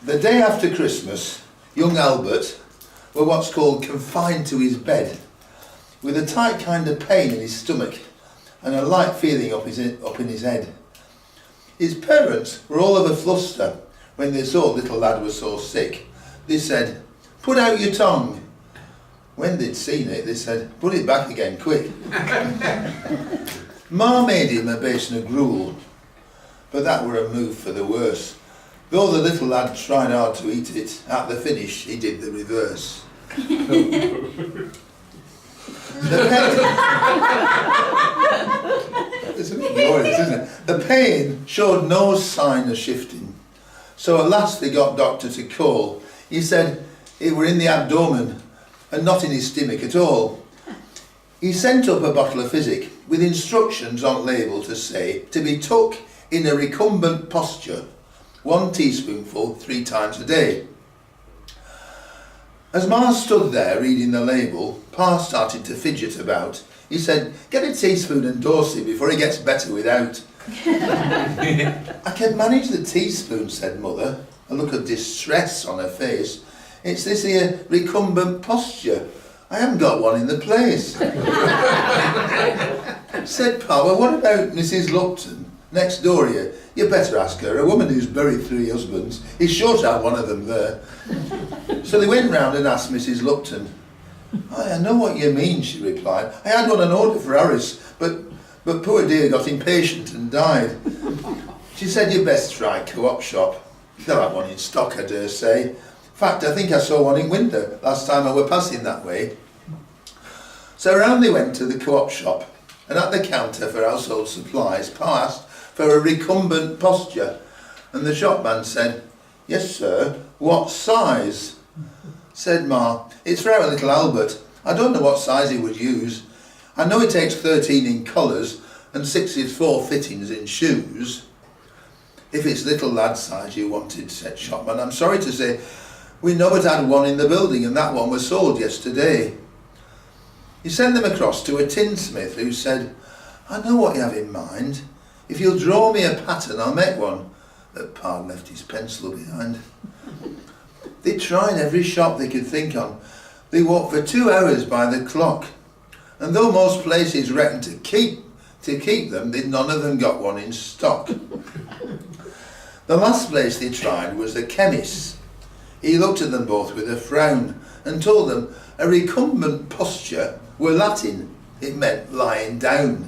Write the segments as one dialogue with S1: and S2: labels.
S1: The day after Christmas, young Albert was what's called confined to his bed, with a tight kind of pain in his stomach and a light feeling up in his head. His parents were all of a fluster when they saw little lad was so sick. They said, "Put out your tongue." When they'd seen it, they said, "Put it back again, quick." Ma made him a basin of gruel, but that were a move for the worse. Though the little lad tried hard to eat it, at the finish he did the reverse. It's a bit glorious, isn't it? The pain showed no sign of shifting, so at last they got doctor to call. He said it were in the abdomen and not in his stomach at all. He sent up a bottle of physic with instructions on label to say to be took in a recumbent posture, 1 teaspoonful 3 times a day. As Ma stood there reading the label, Pa started to fidget about. He said, "Get a teaspoon and dose it before he gets better without." "I can manage the teaspoon," said Mother, a look of distress on her face. "It's this here recumbent posture. I haven't got one in the place." Said Pa, "Well, what about Mrs. Lupton, next door here? You better ask her. A woman who's buried 3 husbands is sure to have one of them there." So they went round and asked Mrs. Lupton. "I know what you mean," she replied. "I had one on order for Harris, but poor dear got impatient and died." She said, "You best try Co-op shop. They'll have one in stock, I dare say. In fact, I think I saw one in window last time I were passing that way." So round they went to the Co-op shop, and at the counter for household supplies, Pa asked for a recumbent posture, and the shopman said, "Yes, sir, what size?" Said Ma, "It's for our little Albert. I don't know what size he would use. I know it takes 13 in collars and 64 fittings in shoes." "If it's little lad size you wanted," said shopman, "I'm sorry to say we know but had one in the building and that one was sold yesterday." He sent them across to a tinsmith who said, "I know what you have in mind. If you'll draw me a pattern, I'll make one." But Pa left his pencil behind. They tried every shop they could think on. They walked for 2 hours by the clock, and though most places reckoned to keep them, none of them got one in stock. The last place they tried was the chemist's. He looked at them both with a frown and told them a recumbent posture were Latin. It meant lying down.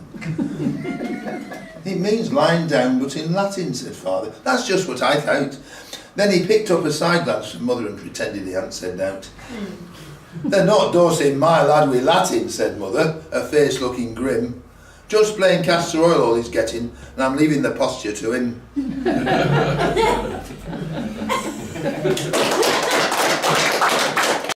S1: "It means lying down, but in Latin," said Father. "That's just what I thought." Then he picked up a side glance from Mother and pretended he hadn't said out. "They're not dosing my lad with Latin," said Mother, her face looking grim. "Just plain castor oil all he's getting, and I'm leaving the posture to him."